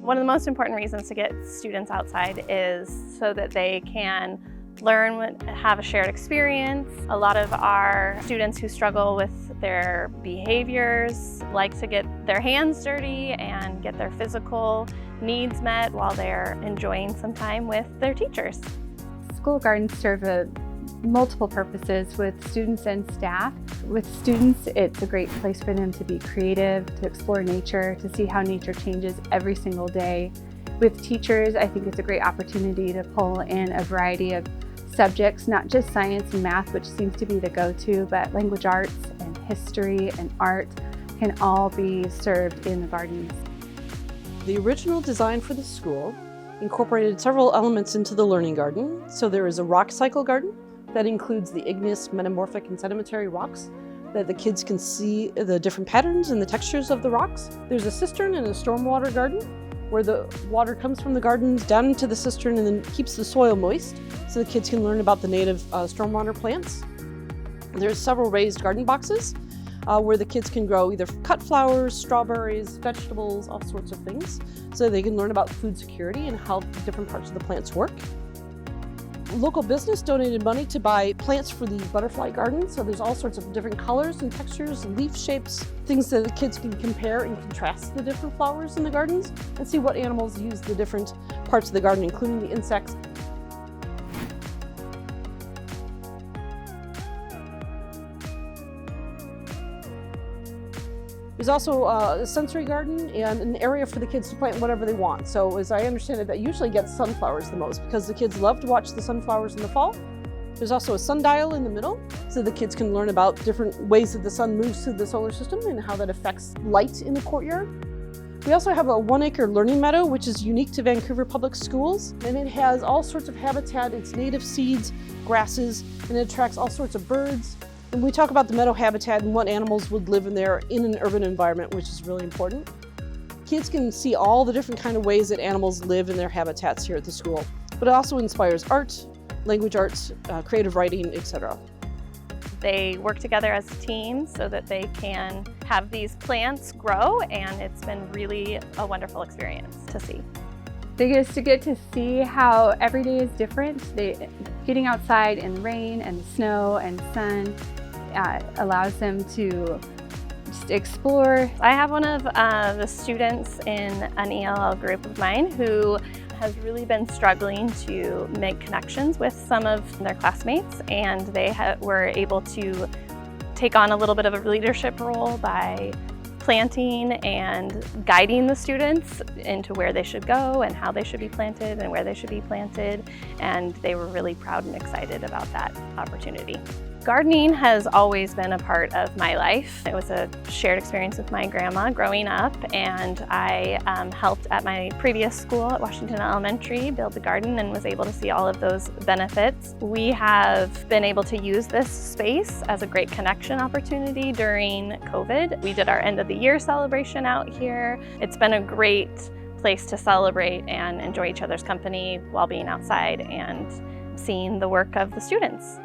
One of the most important reasons to get students outside is so that they can learn, have a shared experience. A lot of our students who struggle with their behaviors like to get their hands dirty and get their physical needs met while they're enjoying some time with their teachers. School gardens serve multiple purposes with students and staff. With students, it's a great place for them to be creative, to explore nature, to see how nature changes every single day. With teachers, I think it's a great opportunity to pull in a variety of subjects, not just science and math, which seems to be the go-to, but language arts and history and art can all be served in the gardens. The original design for the school incorporated several elements into the learning garden. So there is a rock cycle garden that includes the igneous, metamorphic, and sedimentary rocks that the kids can see the different patterns and the textures of the rocks. There's a cistern and a stormwater garden where the water comes from the gardens down into the cistern and then keeps the soil moist so the kids can learn about the native stormwater plants. There's several raised garden boxes where the kids can grow either cut flowers, strawberries, vegetables, all sorts of things, so they can learn about food security and how different parts of the plants work. Local business donated money to buy plants for the butterfly garden, so there's all sorts of different colors and textures, leaf shapes, things that the kids can compare and contrast the different flowers in the gardens and see what animals use the different parts of the garden, including the insects. There's also a sensory garden and an area for the kids to plant whatever they want. So as I understand it, that usually gets sunflowers the most because the kids love to watch the sunflowers in the fall. There's also a sundial in the middle so the kids can learn about different ways that the sun moves through the solar system and how that affects light in the courtyard. We also have a 1-acre learning meadow, which is unique to Vancouver Public Schools, and it has all sorts of habitat. It's native seeds, grasses, and it attracts all sorts of birds. And we talk about the meadow habitat and what animals would live in there in an urban environment, which is really important. Kids can see all the different kind of ways that animals live in their habitats here at the school, but it also inspires art, language arts, creative writing, etc. They work together as a team so that they can have these plants grow, and it's been really a wonderful experience to see. They get to see how every day is different. Getting outside in rain and snow and sun allows them to just explore. I have one of the students in an ELL group of mine who has really been struggling to make connections with some of their classmates, and they were able to take on a little bit of a leadership role by planting and guiding the students into where they should go and how they should be planted and where they should be planted, and they were really proud and excited about that opportunity. Gardening has always been a part of my life. It was a shared experience with my grandma growing up, and I helped at my previous school at Washington Elementary build the garden and was able to see all of those benefits. We have been able to use this space as a great connection opportunity during COVID. We did our end of the year celebration out here. It's been a great place to celebrate and enjoy each other's company while being outside and seeing the work of the students.